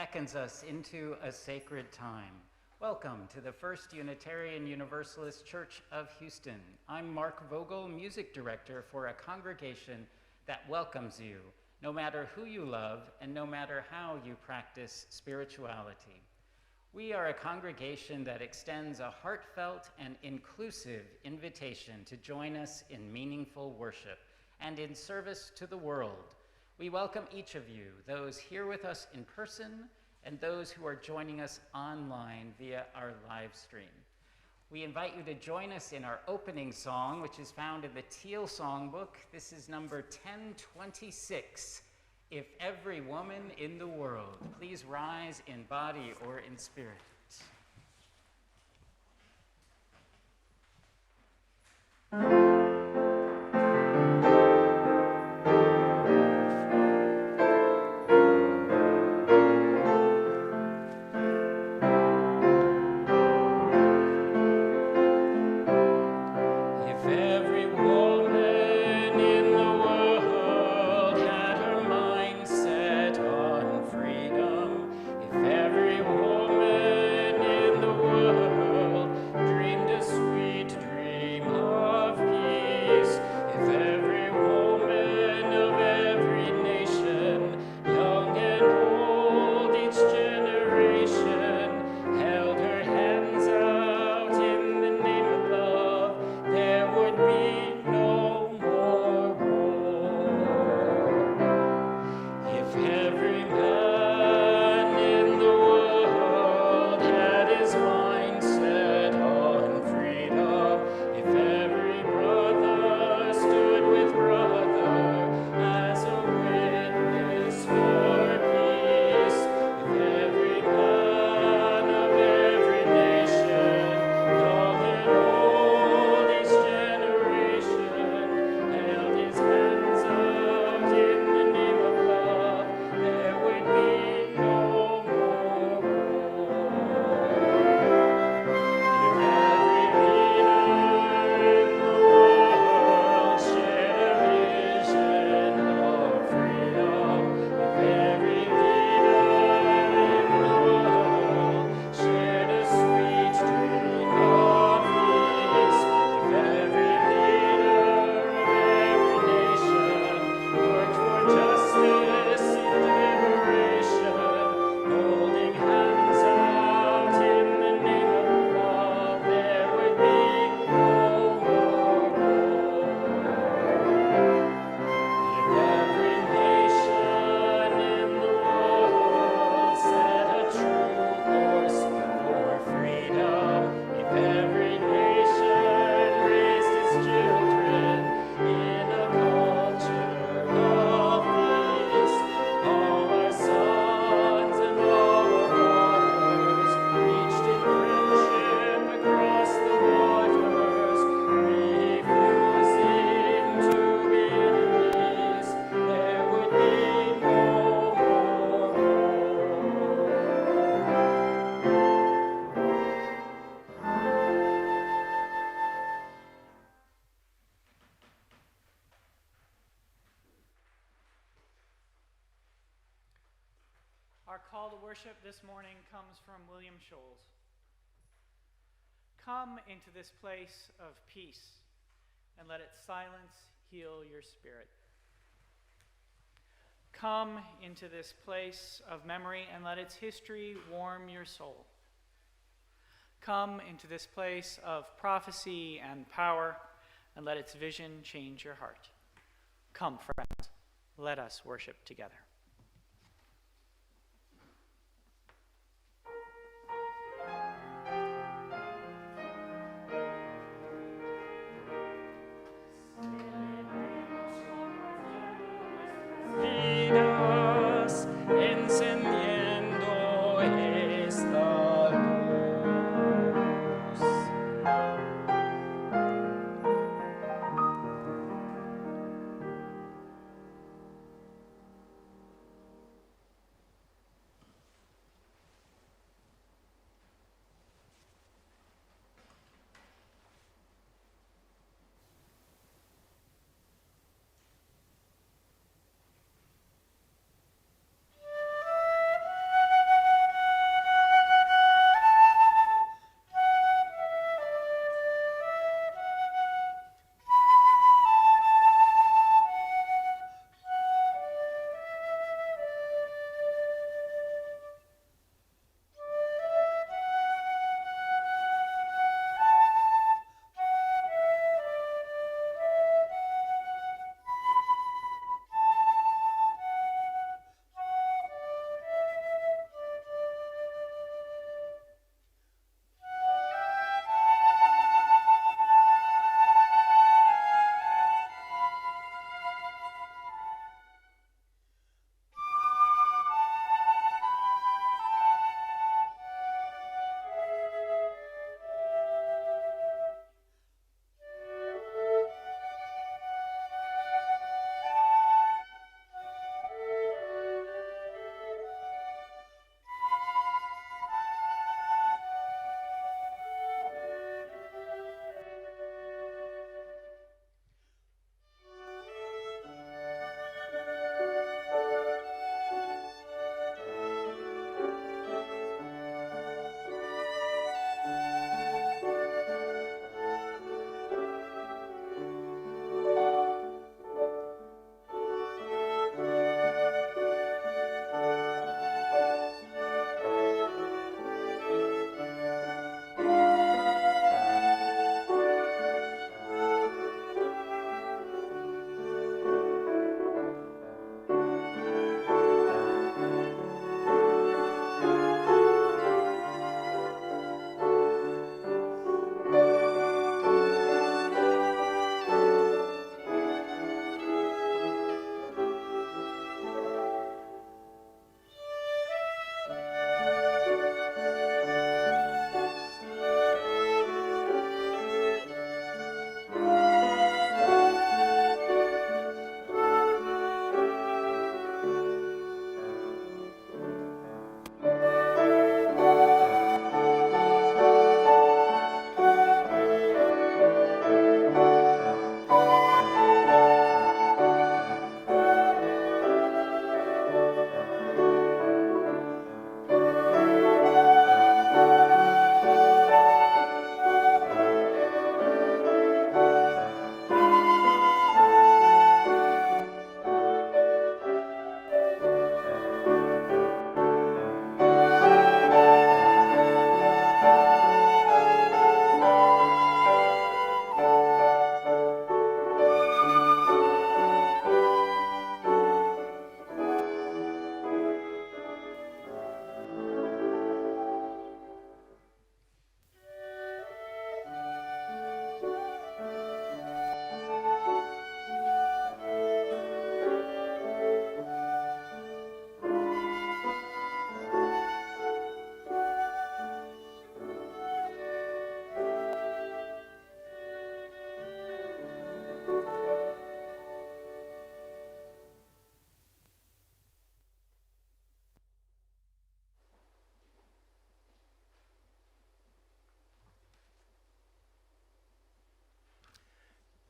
beckons us into a sacred time. Welcome to the First Unitarian Universalist Church of Houston. I'm Mark Vogel, music director for a congregation that welcomes you, no matter who you love and no matter how you practice spirituality. We are a congregation that extends a heartfelt and inclusive invitation to join us in meaningful worship and in service to the world. We welcome each of you, those here with us in person and those who are joining us online via our live stream. We invite you to join us in our opening song, which is found in the Teal Songbook. This is number 1026. If every woman in the world, please rise in body or in spirit. Our call to worship this morning comes from William Scholes. Come into this place of peace, and let its silence heal your spirit. Come into this place of memory, and let its history warm your soul. Come into this place of prophecy and power, and let its vision change your heart. Come, friends, let us worship together.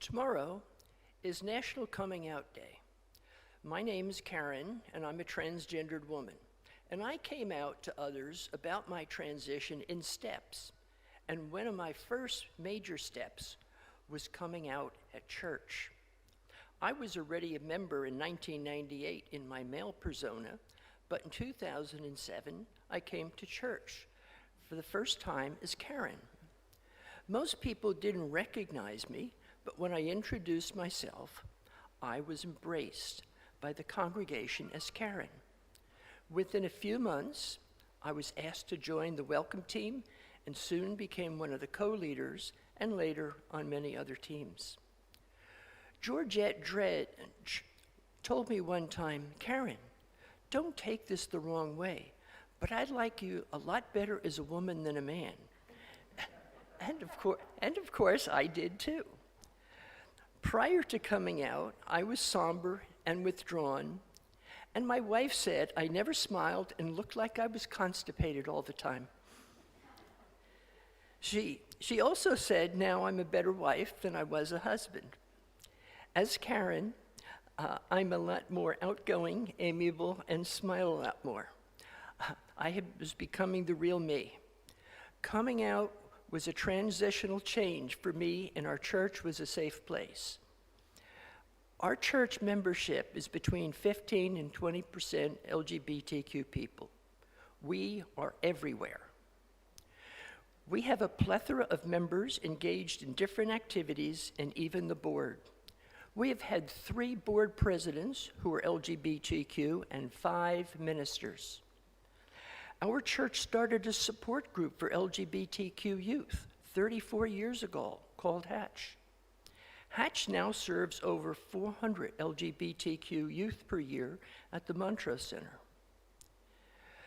Tomorrow is National Coming Out Day. My name is Karen, and I'm a transgendered woman. And I came out to others about my transition in steps. And one of my first major steps was coming out at church. I was already a member in 1998 in my male persona, but in 2007, I came to church for the first time as Karen. Most people didn't recognize me, but when I introduced myself, I was embraced by the congregation as Karen. Within a few months, I was asked to join the welcome team and soon became one of the co-leaders and later on many other teams. Georgette Dredge told me one time, Karen, don't take this the wrong way, but I'd like you a lot better as a woman than a man. And of course, I did too. Prior to coming out, I was somber and withdrawn, and my wife said I never smiled and looked like I was constipated all the time. She also said now I'm a better wife than I was a husband. As Karen, I'm a lot more outgoing, amiable, and smile a lot more. I was becoming the real me. Coming out was a transitional change for me, and our church was a safe place. Our church membership is between 15 and 20% LGBTQ people. We are everywhere. We have a plethora of members engaged in different activities and even the board. We have had 3 board presidents who are LGBTQ and 5 ministers. Our church started a support group for LGBTQ youth 34 years ago called Hatch. Hatch now serves over 400 LGBTQ youth per year at the Montrose Center.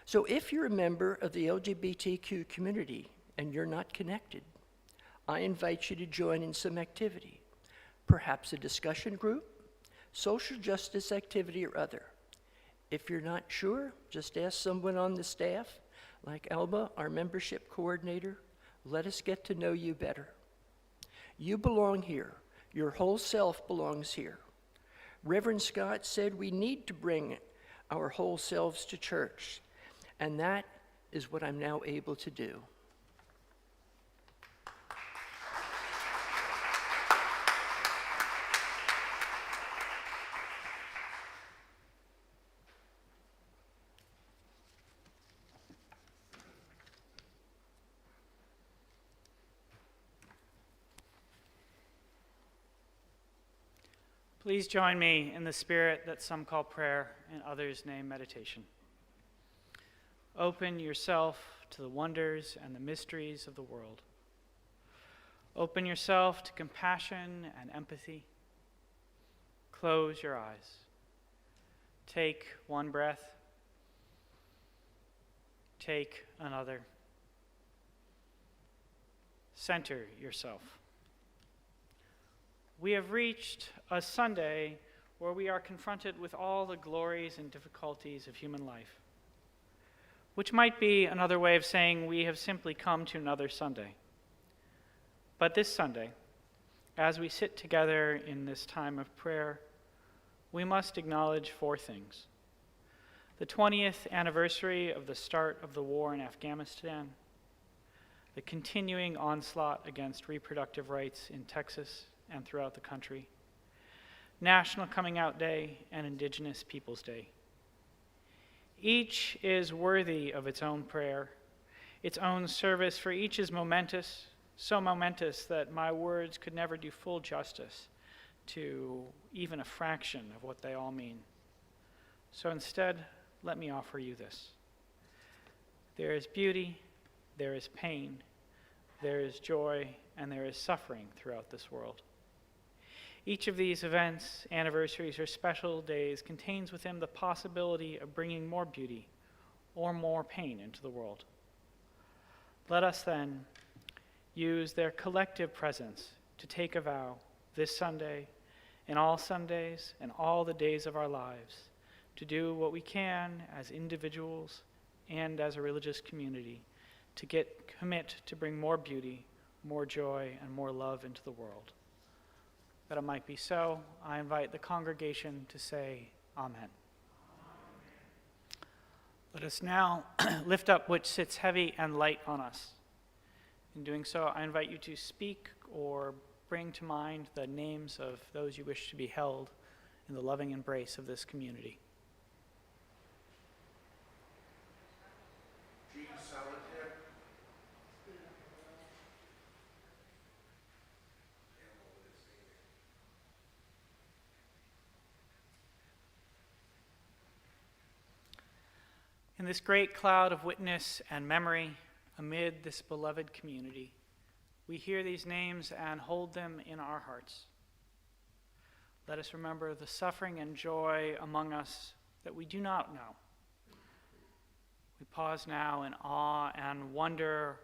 So if you're a member of the LGBTQ community and you're not connected, I invite you to join in some activity, perhaps a discussion group, social justice activity, or other. If you're not sure, just ask someone on the staff, like Alba, our membership coordinator. Let us get to know you better. You belong here. Your whole self belongs here. Reverend Scott said we need to bring our whole selves to church, and that is what I'm now able to do. Please join me in the spirit that some call prayer and others name meditation. Open yourself to the wonders and the mysteries of the world. Open yourself to compassion and empathy. Close your eyes. Take one breath. Take another. Center yourself. We have reached a Sunday where we are confronted with all the glories and difficulties of human life, which might be another way of saying we have simply come to another Sunday. But this Sunday, as we sit together in this time of prayer, we must acknowledge 4 things. The 20th anniversary of the start of the war in Afghanistan, the continuing onslaught against reproductive rights in Texas and throughout the country, National Coming Out Day, and Indigenous Peoples Day. Each is worthy of its own prayer, its own service, for each is momentous, so momentous that my words could never do full justice to even a fraction of what they all mean. So instead, let me offer you this. There is beauty, there is pain, there is joy, and there is suffering throughout this world. Each of these events, anniversaries, or special days contains within the possibility of bringing more beauty or more pain into the world. Let us then use their collective presence to take a vow this Sunday and all Sundays and all the days of our lives to do what we can as individuals and as a religious community to commit to bring more beauty, more joy, and more love into the world. That it might be so, I invite the congregation to say Amen. Let us now lift up which sits heavy and light on us. In doing so, I invite you to speak or bring to mind the names of those you wish to be held in the loving embrace of this community. In this great cloud of witness and memory, amid this beloved community, we hear these names and hold them in our hearts. Let us remember the suffering and joy among us that we do not know. We pause now in awe and wonder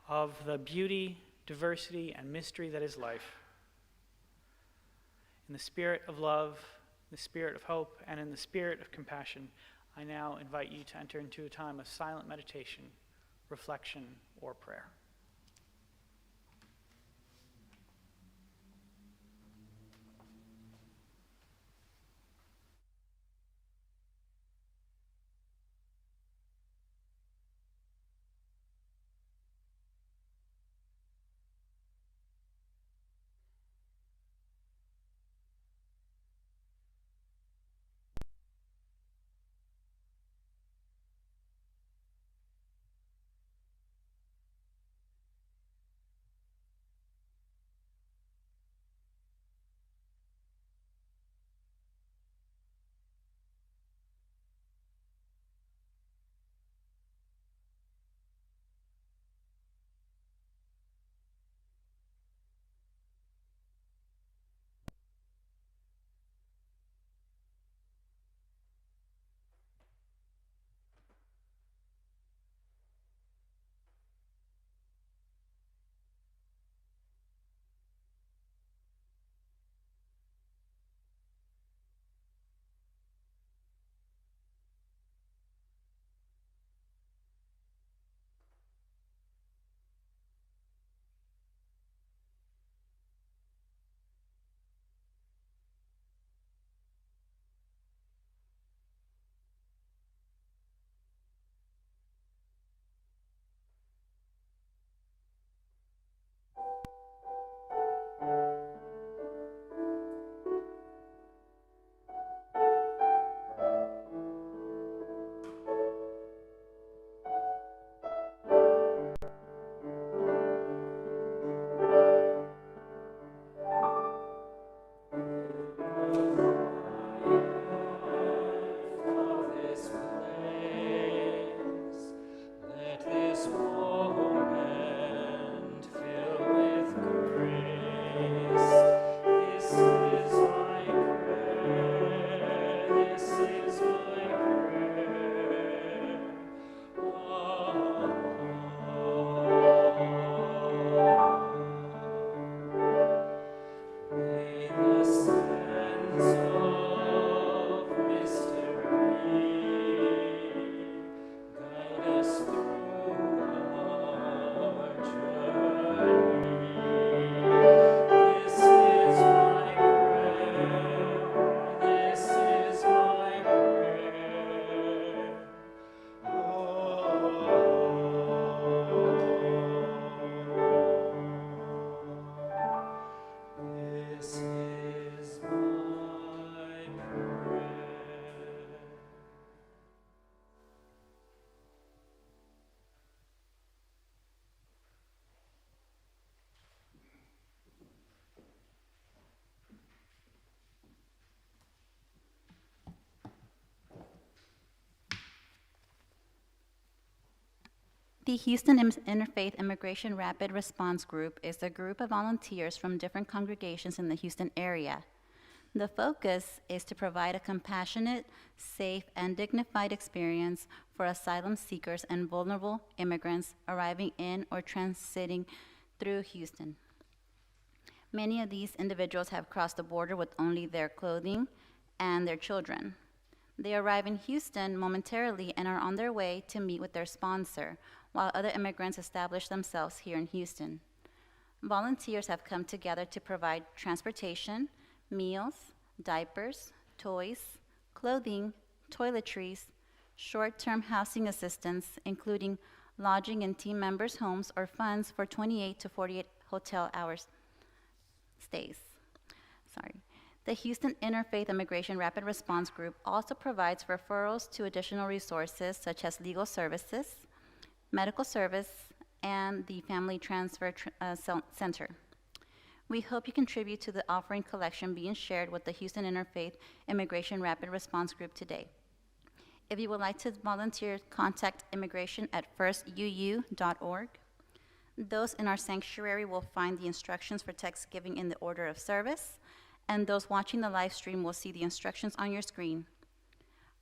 of the beauty, diversity, and mystery that is life. In the spirit of love, the spirit of hope, and in the spirit of compassion, I now invite you to enter into a time of silent meditation, reflection, or prayer. The Houston Interfaith Immigration Rapid Response Group is a group of volunteers from different congregations in the Houston area. The focus is to provide a compassionate, safe, and dignified experience for asylum seekers and vulnerable immigrants arriving in or transiting through Houston. Many of these individuals have crossed the border with only their clothing and their children. They arrive in Houston momentarily and are on their way to meet with their sponsor, while other immigrants establish themselves here in Houston. Volunteers have come together to provide transportation, meals, diapers, toys, clothing, toiletries, short-term housing assistance, including lodging in team members' homes, or funds for 28 to 48 hotel hours stays. The Houston Interfaith Immigration Rapid Response Group also provides referrals to additional resources such as legal services, medical service, and the Family Transfer Center. We hope you contribute to the offering collection being shared with the Houston Interfaith Immigration Rapid Response Group today. If you would like to volunteer, contact immigration at firstuu.org. Those in our sanctuary will find the instructions for text giving in the order of service, and those watching the live stream will see the instructions on your screen.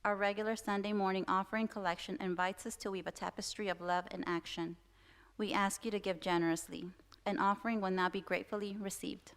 Our regular Sunday morning offering collection invites us to weave a tapestry of love and action. We ask you to give generously. An offering will now be gratefully received.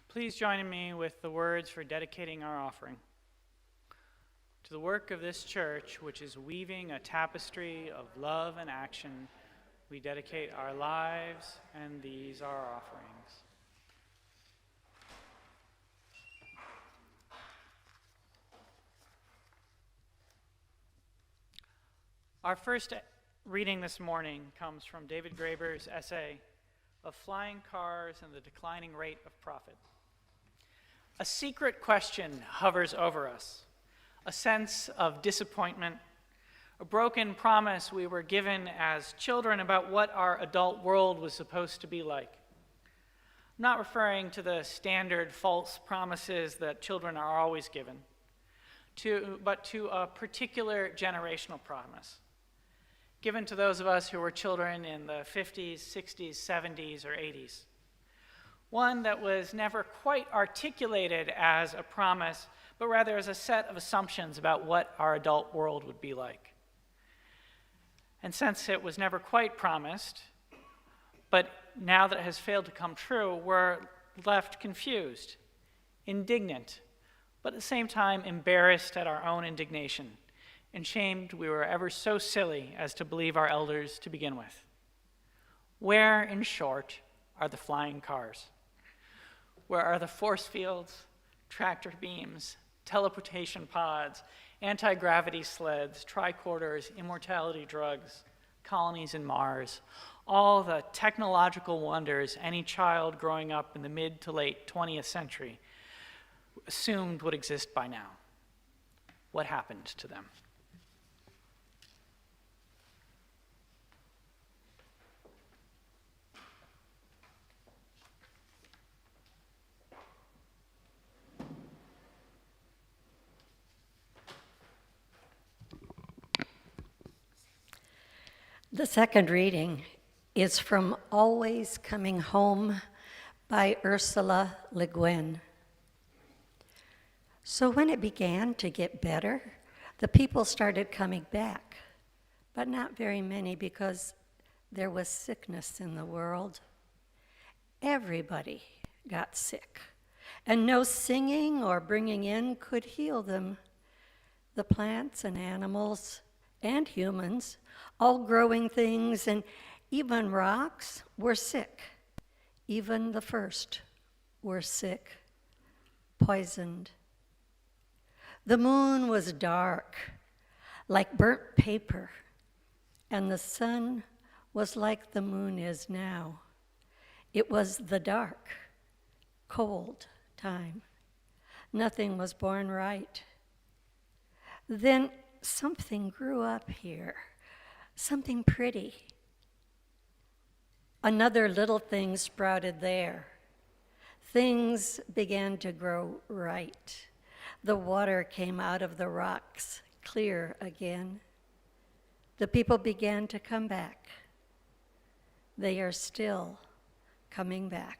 Please join me with the words for dedicating our offering. To the work of this church, which is weaving a tapestry of love and action, we dedicate our lives, and these are our offerings. Our first reading this morning comes from David Graeber's essay, Of Flying Cars and the Declining Rate of Profit. A secret question hovers over us, a sense of disappointment, a broken promise we were given as children about what our adult world was supposed to be like. I'm not referring to the standard false promises that children are always given, but to a particular generational promise, given to those of us who were children in the 50s, 60s, 70s, or 80s. One that was never quite articulated as a promise, but rather as a set of assumptions about what our adult world would be like. And since it was never quite promised, but now that it has failed to come true, we're left confused, indignant, but at the same time embarrassed at our own indignation, and shamed we were ever so silly as to believe our elders to begin with. Where, in short, are the flying cars? Where are the force fields, tractor beams, teleportation pods, anti-gravity sleds, tricorders, immortality drugs, colonies in Mars, all the technological wonders any child growing up in the mid to late 20th century assumed would exist by now? What happened to them? The second reading is from Always Coming Home by Ursula Le Guin. So when it began to get better, the people started coming back, but not very many because there was sickness in the world. Everybody got sick, and no singing or bringing in could heal them. The plants and animals and humans, all growing things, and even rocks were sick. Even the first were sick, poisoned. The moon was dark, like burnt paper, and the sun was like the moon is now. It was the dark, cold time. Nothing was born right. Then something grew up here, something pretty. Another little thing sprouted there. Things began to grow right. The water came out of the rocks, clear again. The people began to come back. They are still coming back.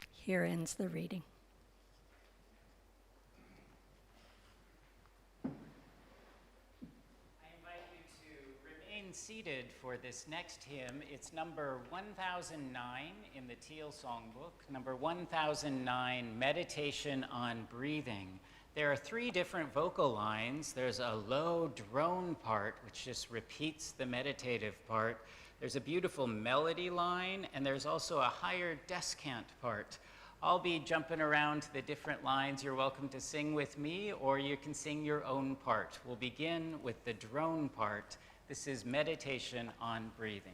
Here ends the reading. Seated for this next hymn. It's number 1009 in the Teal Songbook, number 1009, Meditation on Breathing. There are 3 different vocal lines. There's a low drone part, which just repeats the meditative part. There's a beautiful melody line, and there's also a higher descant part. I'll be jumping around to the different lines. You're welcome to sing with me, or you can sing your own part. We'll begin with the drone part. This is Meditation on Breathing.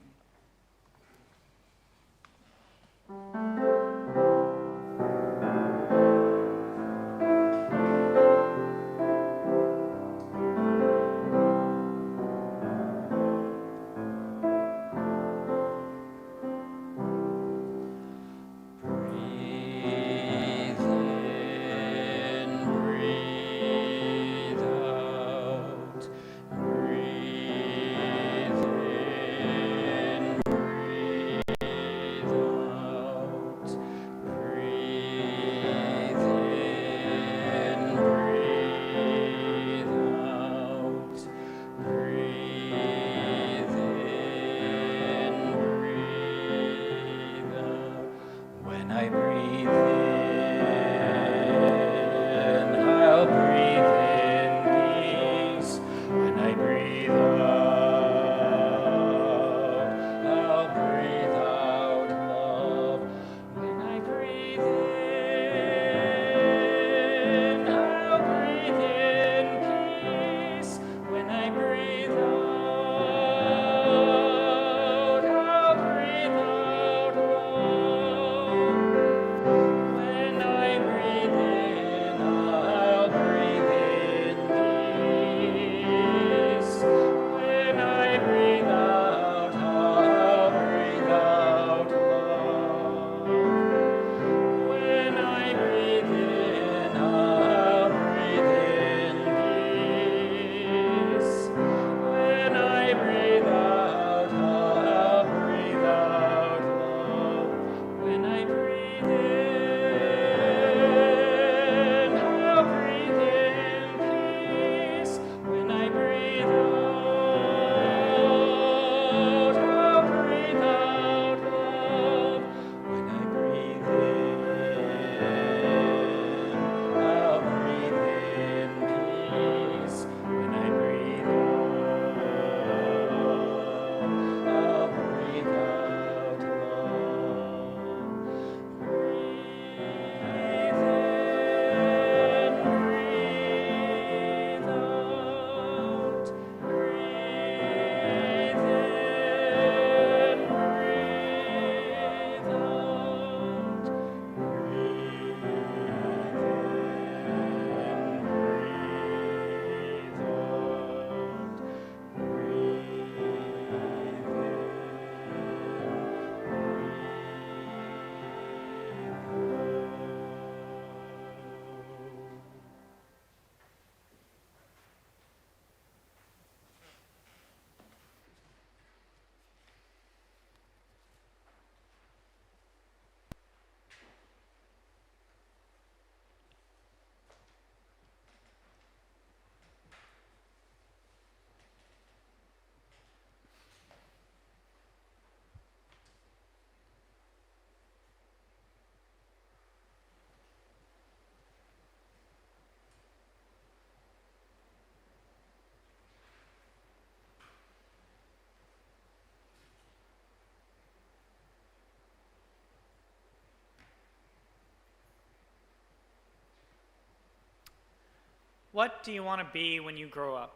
What do you want to be when you grow up?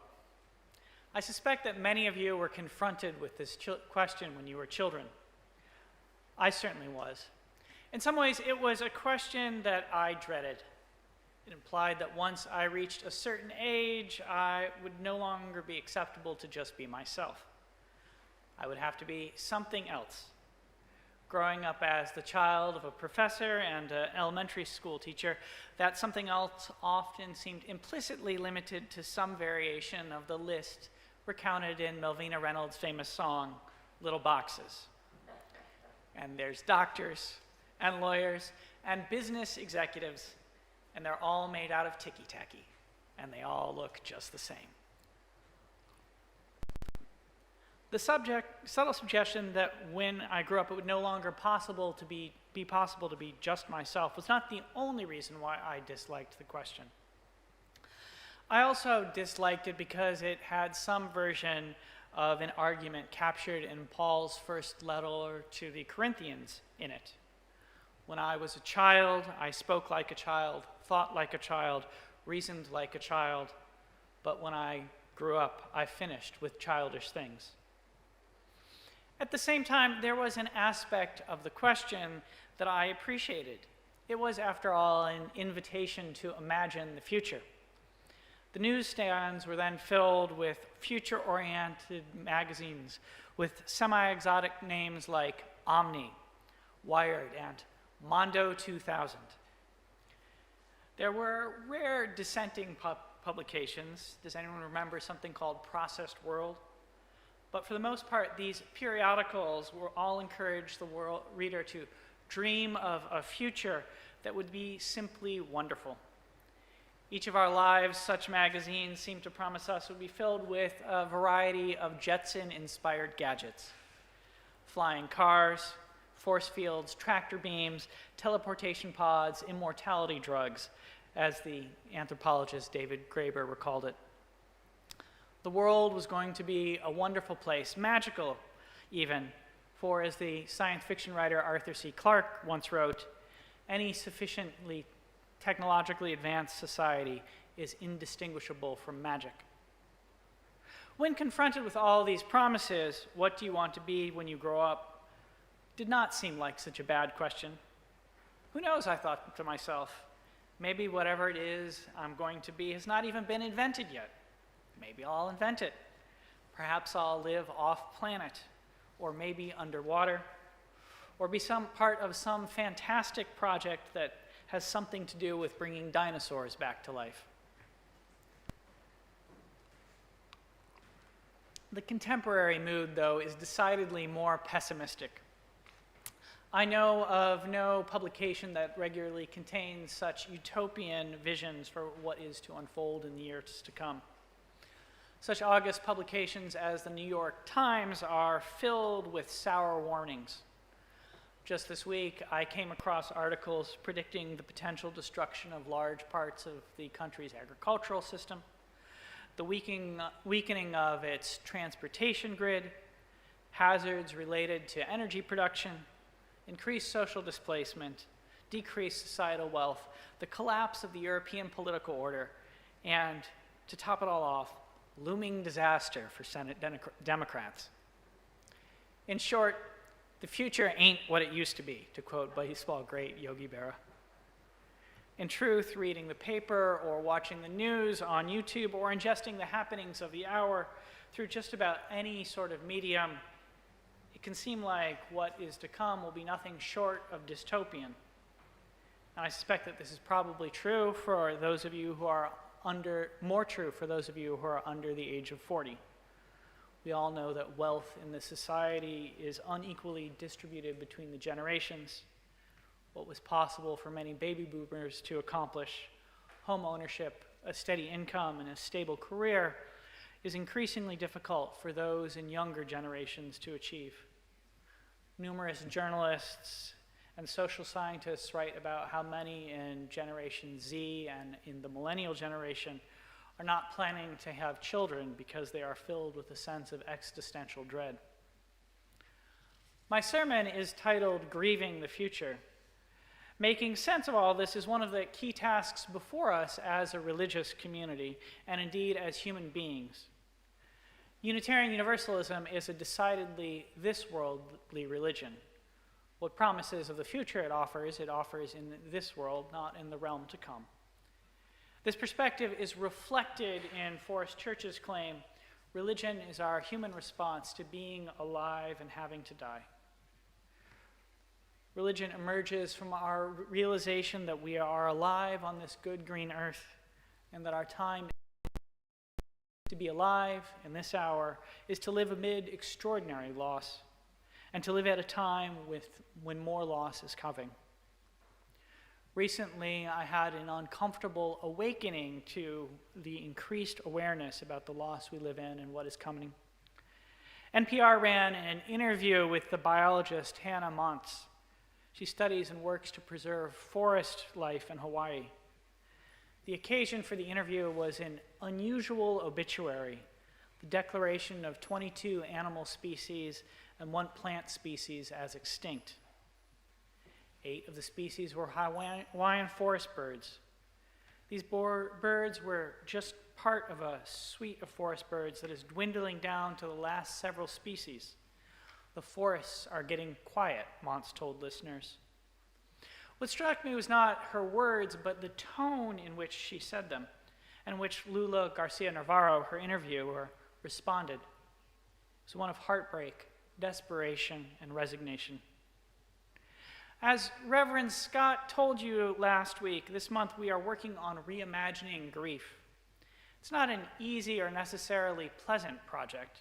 I suspect that many of you were confronted with this question when you were children. I certainly was. In some ways, it was a question that I dreaded. It implied that once I reached a certain age, I would no longer be acceptable to just be myself. I would have to be something else. Growing up as the child of a professor and an elementary school teacher, that something else often seemed implicitly limited to some variation of the list recounted in Melvina Reynolds' famous song, Little Boxes. And there's doctors and lawyers and business executives, and they're all made out of ticky-tacky, and they all look just the same. The subtle suggestion that when I grew up it would no longer be possible to be just myself was not the only reason why I disliked the question. I also disliked it because it had some version of an argument captured in Paul's first letter to the Corinthians in it. When I was a child, I spoke like a child, thought like a child, reasoned like a child, but when I grew up, I finished with childish things. At the same time, there was an aspect of the question that I appreciated. It was, after all, an invitation to imagine the future. The newsstands were then filled with future-oriented magazines with semi-exotic names like Omni, Wired, and Mondo 2000. There were rare dissenting publications. Does anyone remember something called Processed World? But for the most part, these periodicals will all encourage the reader to dream of a future that would be simply wonderful. Each of our lives, such magazines seem to promise us, would be filled with a variety of Jetson-inspired gadgets. Flying cars, force fields, tractor beams, teleportation pods, immortality drugs, as the anthropologist David Graeber recalled it. The world was going to be a wonderful place, magical even, for as the science fiction writer Arthur C. Clarke once wrote, any sufficiently technologically advanced society is indistinguishable from magic. When confronted with all these promises, what do you want to be when you grow up, did not seem like such a bad question. Who knows, I thought to myself, maybe whatever it is I'm going to be has not even been invented yet. Maybe I'll invent it. Perhaps I'll live off-planet, or maybe underwater, or be some part of some fantastic project that has something to do with bringing dinosaurs back to life. The contemporary mood, though, is decidedly more pessimistic. I know of no publication that regularly contains such utopian visions for what is to unfold in the years to come. Such august publications as the New York Times are filled with sour warnings. Just this week, I came across articles predicting the potential destruction of large parts of the country's agricultural system, the weakening of its transportation grid, hazards related to energy production, increased social displacement, decreased societal wealth, the collapse of the European political order, and, to top it all off, looming disaster for Senate Democrats. In short, the future ain't what it used to be, to quote baseball great Yogi Berra. In truth, reading the paper or watching the news on YouTube or ingesting the happenings of the hour through just about any sort of medium, it can seem like what is to come will be nothing short of dystopian. And I suspect that this is probably true for those of you who are more true for those of you who are under the age of 40. We all know that wealth in this society is unequally distributed between the generations. What was possible for many baby boomers to accomplish, home ownership, a steady income, and a stable career, is increasingly difficult for those in younger generations to achieve. Numerous journalists and social scientists write about how many in Generation Z and in the millennial generation are not planning to have children because they are filled with a sense of existential dread. My sermon is titled Grieving the Future, Making sense of all this is one of the key tasks before us as a religious community, and indeed as human beings. Unitarian Universalism is a decidedly this-worldly religion. What promises of the future it offers in this world, not in the realm to come. This perspective is reflected in Forest Church's claim, religion is our human response to being alive and having to die. Religion emerges from our realization that we are alive on this good green earth and that our time to be alive in this hour is to live amid extraordinary loss and to live at a time when more loss is coming. Recently, I had an uncomfortable awakening to the increased awareness about the loss we live in and what is coming. NPR ran an interview with the biologist Hannah Montz. She studies and works to preserve forest life in Hawaii. The occasion for the interview was an unusual obituary, the declaration of 22 animal species and 1 plant species as extinct. 8 of the species were Hawaiian forest birds. These birds were just part of a suite of forest birds that is dwindling down to the last several species. The forests are getting quiet, Montz told listeners. What struck me was not her words, but the tone in which she said them, and in which Lula Garcia Navarro, her interviewer, responded. It was one of heartbreak, desperation, and resignation. As Reverend Scott told you last week, this month we are working on reimagining grief. It's not an easy or necessarily pleasant project.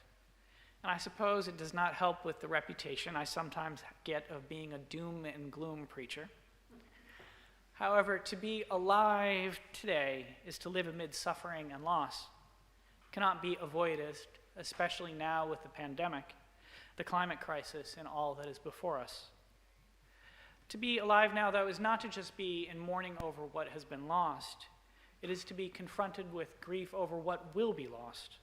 And I suppose it does not help with the reputation I sometimes get of being a doom and gloom preacher. However, to be alive today is to live amid suffering and loss. It cannot be avoided, especially now with the pandemic, the climate crisis, and all that is before us. To be alive now, though, is not to just be in mourning over what has been lost. It is to be confronted with grief over what will be lost.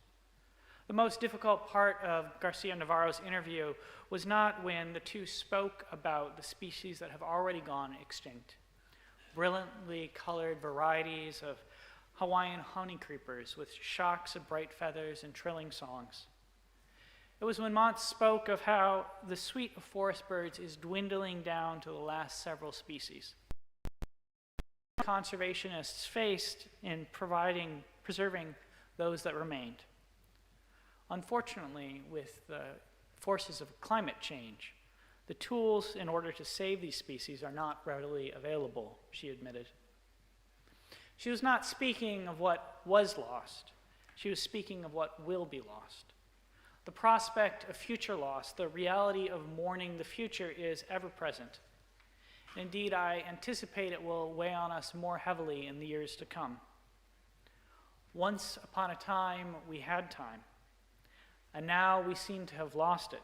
The most difficult part of Garcia Navarro's interview was not when the two spoke about the species that have already gone extinct. Brilliantly colored varieties of Hawaiian honeycreepers with shocks of bright feathers and trilling songs. It was when Montz spoke of how the suite of forest birds is dwindling down to the last several species. Conservationists faced in preserving those that remained. Unfortunately, with the forces of climate change, the tools in order to save these species are not readily available, she admitted. She was not speaking of what was lost. She was speaking of what will be lost. The prospect of future loss, the reality of mourning the future is ever present. Indeed, I anticipate it will weigh on us more heavily in the years to come. Once upon a time, we had time, and now we seem to have lost it.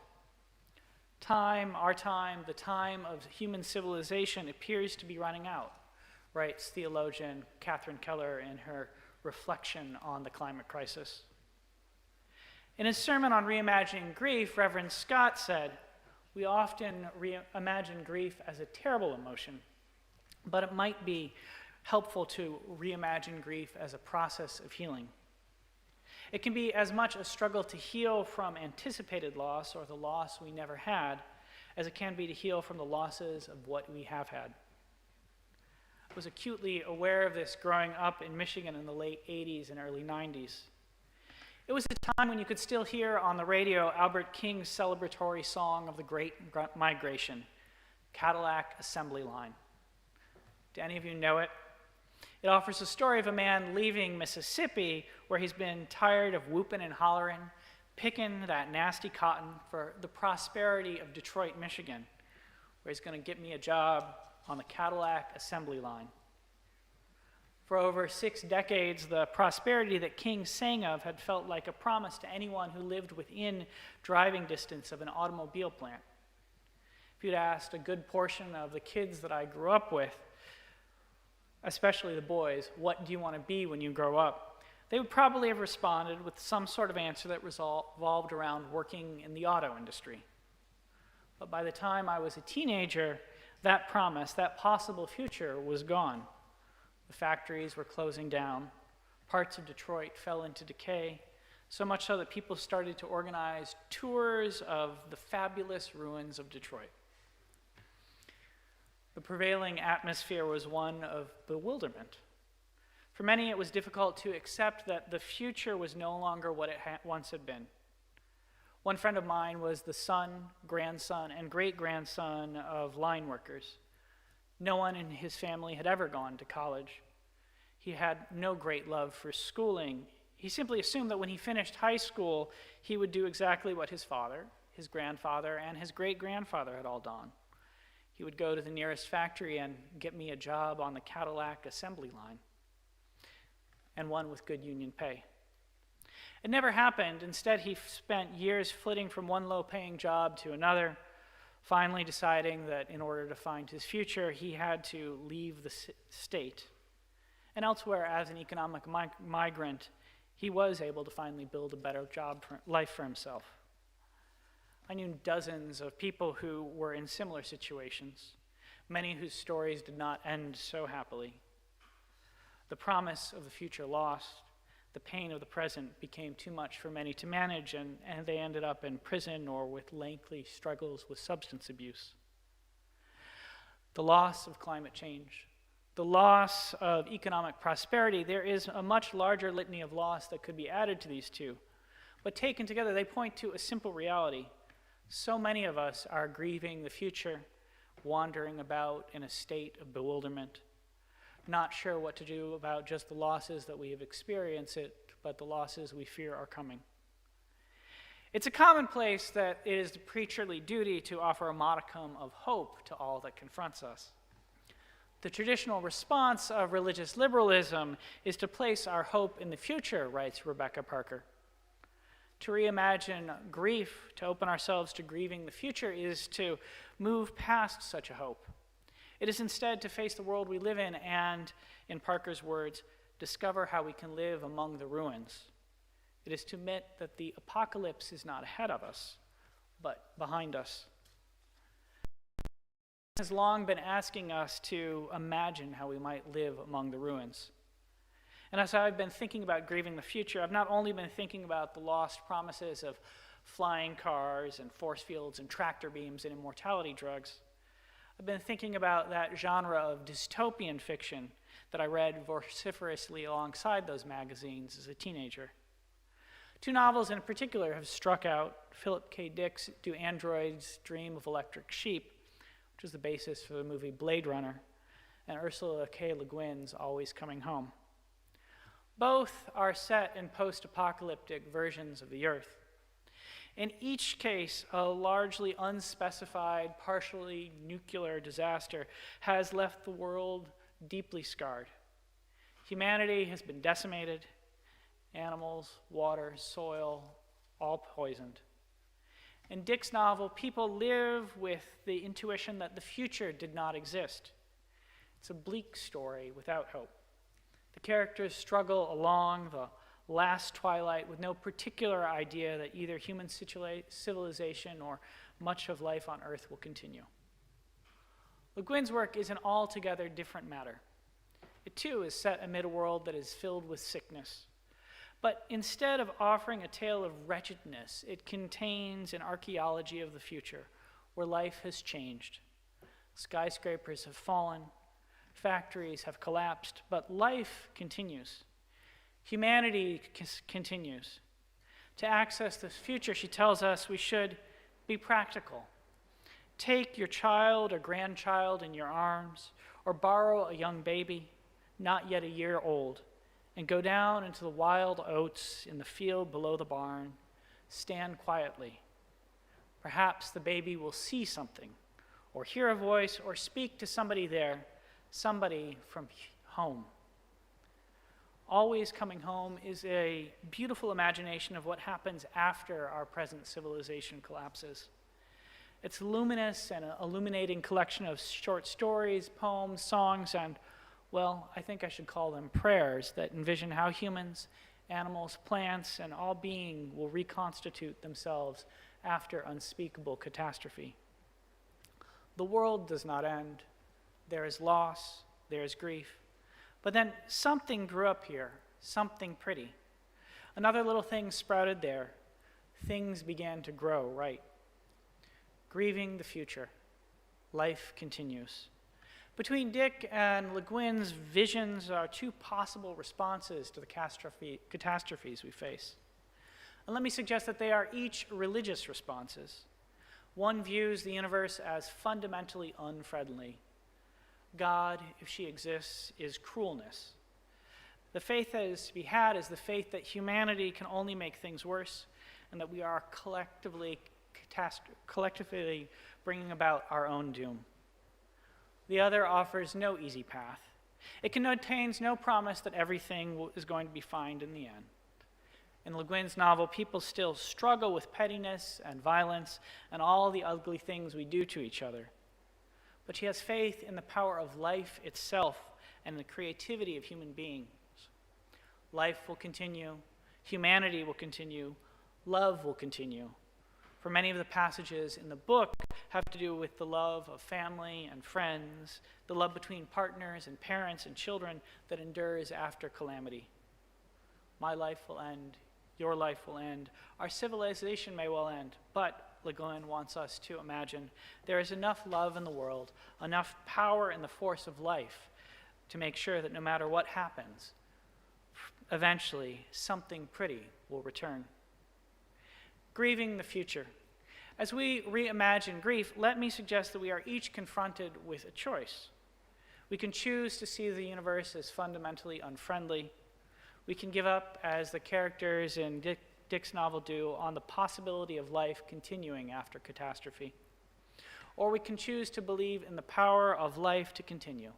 Time, our time, the time of human civilization appears to be running out, writes theologian Catherine Keller in her reflection on the climate crisis. In his sermon on Reimagining Grief, Reverend Scott said, "We often reimagine grief as a terrible emotion, but it might be helpful to reimagine grief as a process of healing. It can be as much a struggle to heal from anticipated loss or the loss we never had, as it can be to heal from the losses of what we have had." I was acutely aware of this growing up in Michigan in the late 80s and early 90s. It was a time when you could still hear on the radio Albert King's celebratory song of the Great Migration, Cadillac Assembly Line. Do any of you know it? It offers a story of a man leaving Mississippi where he's been tired of whooping and hollering, picking that nasty cotton for the prosperity of Detroit, Michigan, where he's going to get me a job on the Cadillac Assembly Line. For over 6 decades, the prosperity that King sang of had felt like a promise to anyone who lived within driving distance of an automobile plant. If you'd asked a good portion of the kids that I grew up with, especially the boys, what do you want to be when you grow up? They would probably have responded with some sort of answer that revolved around working in the auto industry. But by the time I was a teenager, that promise, that possible future was gone. The factories were closing down. Parts of Detroit fell into decay, so much so that people started to organize tours of the fabulous ruins of Detroit. The prevailing atmosphere was one of bewilderment. For many, it was difficult to accept that the future was no longer what it once had been. One friend of mine was the son, grandson, and great-grandson of line workers. No one in his family had ever gone to college. He had no great love for schooling. He simply assumed that when he finished high school, he would do exactly what his father, his grandfather, and his great-grandfather had all done. He would go to the nearest factory and get me a job on the Cadillac assembly line, and one with good union pay. It never happened. Instead, he spent years flitting from one low-paying job to another, finally deciding that in order to find his future, he had to leave the state. And elsewhere, as an economic migrant, he was able to finally build a better life for himself. I knew dozens of people who were in similar situations, many whose stories did not end so happily. The promise of the future lost, the pain of the present became too much for many to manage, and they ended up in prison or with lengthy struggles with substance abuse. The loss of climate change, the loss of economic prosperity, there is a much larger litany of loss that could be added to these two. But taken together, they point to a simple reality. So many of us are grieving the future, wandering about in a state of bewilderment, not sure what to do about just the losses that we have experienced, but the losses we fear are coming. It's a commonplace that it is the preacherly duty to offer a modicum of hope to all that confronts us. The traditional response of religious liberalism is to place our hope in the future, writes Rebecca Parker. To reimagine grief, to open ourselves to grieving the future, is to move past such a hope. It is instead to face the world we live in and, in Parker's words, discover how we can live among the ruins. It is to admit that the apocalypse is not ahead of us, but behind us. Has long been asking us to imagine how we might live among the ruins. And as I've been thinking about grieving the future, I've not only been thinking about the lost promises of flying cars and force fields and tractor beams and immortality drugs. I've been thinking about that genre of dystopian fiction that I read vociferously alongside those magazines as a teenager. Two novels in particular have struck out: Philip K. Dick's Do Androids Dream of Electric Sheep, which was the basis for the movie Blade Runner, and Ursula K. Le Guin's Always Coming Home. Both are set in post-apocalyptic versions of the Earth. In each case, a largely unspecified, partially nuclear disaster has left the world deeply scarred. Humanity has been decimated, animals, water, soil, all poisoned. In Dick's novel, people live with the intuition that the future did not exist. It's a bleak story without hope. The characters struggle along the last twilight with no particular idea that either human civilization or much of life on Earth will continue. Le Guin's work is an altogether different matter. It too is set amid a world that is filled with sickness. But instead of offering a tale of wretchedness, it contains an archaeology of the future where life has changed. Skyscrapers have fallen, factories have collapsed, but life continues. Humanity continues. To access this future, she tells us we should be practical. Take your child or grandchild in your arms, or borrow a young baby, not yet a year old, and go down into the wild oats in the field below the barn. Stand quietly. Perhaps the baby will see something, or hear a voice, or speak to somebody there, somebody from home. Always Coming Home is a beautiful imagination of what happens after our present civilization collapses. It's a luminous and illuminating collection of short stories, poems, songs, and, well, I think I should call them prayers that envision how humans, animals, plants, and all being will reconstitute themselves after unspeakable catastrophe. The world does not end. There is loss, there is grief. But then something grew up here, something pretty. Another little thing sprouted there. Things began to grow right. Grieving the future. Life continues. Between Dick and Le Guin's visions are two possible responses to the catastrophes we face. And let me suggest that they are each religious responses. One views the universe as fundamentally unfriendly. God, if she exists, is cruelness. The faith that is to be had is the faith that humanity can only make things worse and that we are collectively bringing about our own doom. The other offers no easy path. It contains no promise that everything is going to be fine in the end. In Le Guin's novel, people still struggle with pettiness and violence and all the ugly things we do to each other. But she has faith in the power of life itself and the creativity of human beings. Life will continue, humanity will continue, love will continue. For many of the passages in the book have to do with the love of family and friends, the love between partners and parents and children that endures after calamity. My life will end, your life will end, our civilization may well end, but Le Guin wants us to imagine there is enough love in the world, enough power in the force of life to make sure that no matter what happens, eventually something pretty will return. Grieving the future. As we reimagine grief, let me suggest that we are each confronted with a choice. We can choose to see the universe as fundamentally unfriendly. We can give up, as the characters in Dick's novel do, on the possibility of life continuing after catastrophe. Or we can choose to believe in the power of life to continue.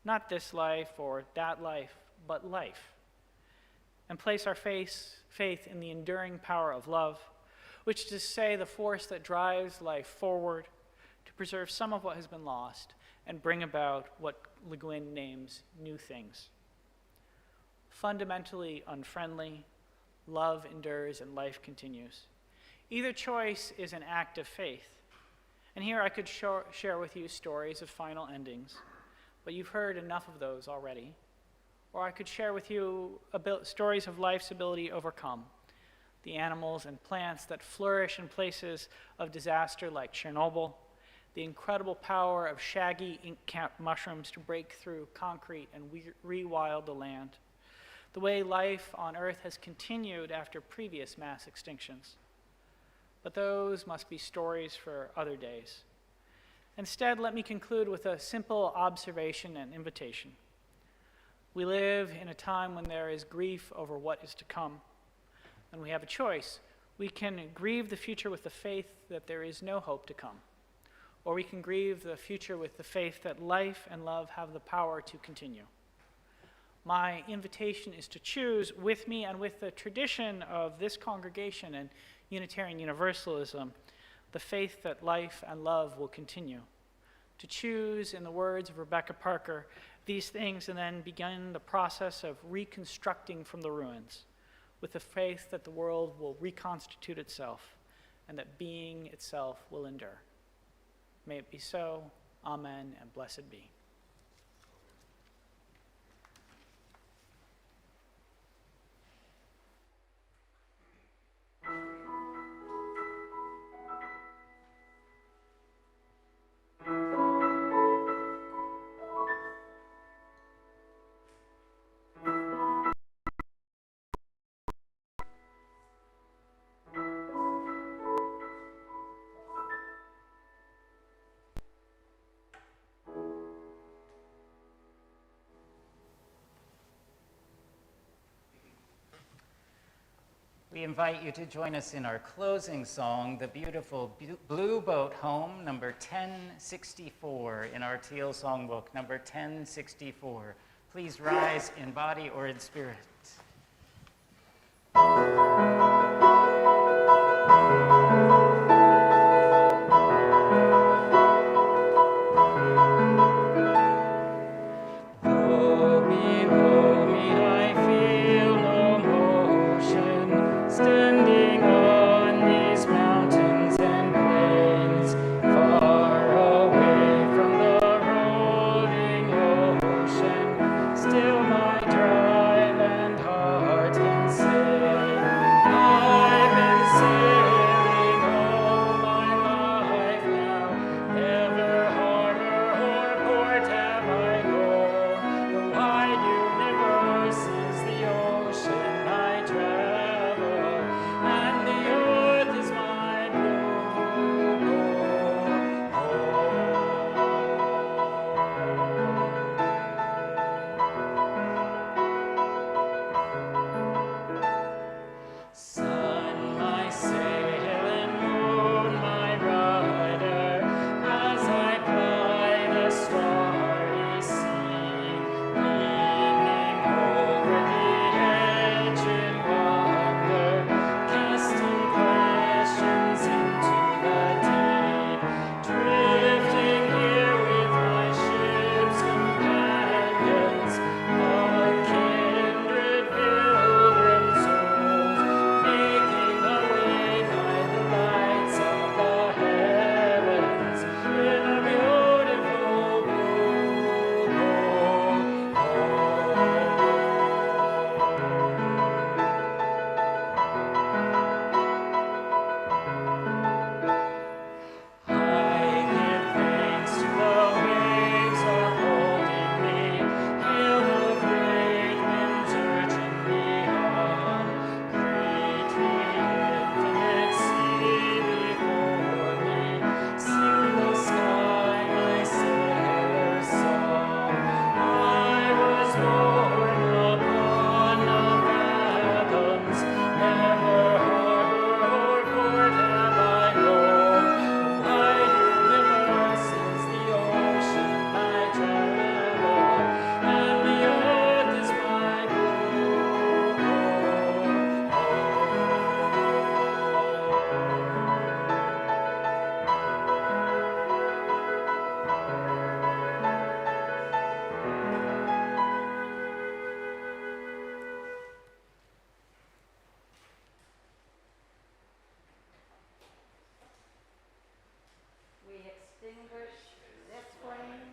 Not this life or that life, but life. And place our faith in the enduring power of love, which is to say the force that drives life forward to preserve some of what has been lost and bring about what Le Guin names new things. Fundamentally unfriendly, love endures and life continues. Either choice is an act of faith. And here I could share with you stories of final endings, but you've heard enough of those already. Or I could share with you stories of life's ability to overcome, the animals and plants that flourish in places of disaster like Chernobyl, the incredible power of shaggy ink-capped mushrooms to break through concrete and rewild the land, the way life on Earth has continued after previous mass extinctions. But those must be stories for other days. Instead, let me conclude with a simple observation and invitation. We live in a time when there is grief over what is to come, and we have a choice. We can grieve the future with the faith that there is no hope to come, or we can grieve the future with the faith that life and love have the power to continue. My invitation is to choose with me and with the tradition of this congregation and Unitarian Universalism, the faith that life and love will continue. To choose, in the words of Rebecca Parker, these things and then begin the process of reconstructing from the ruins, with the faith that the world will reconstitute itself and that being itself will endure. May it be so. Amen, and blessed be. We invite you to join us in our closing song, the beautiful Blue Boat Home, number 1064 in our Teal Songbook, number 1064. Please rise in body or in spirit. Standing on these mountains and plains, far away. extinguish this flame,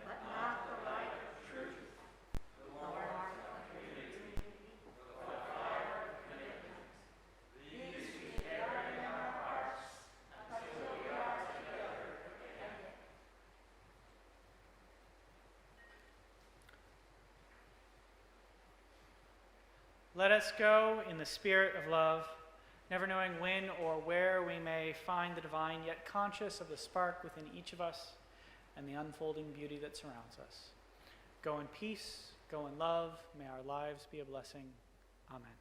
but not the light of truth, the warmth of unity, the fire of commitment. These we carry in our hearts until we are together again. Let us go in the spirit of love, never knowing when or where we may find the divine, yet conscious of the spark within each of us and the unfolding beauty that surrounds us. Go in peace, go in love, may our lives be a blessing. Amen.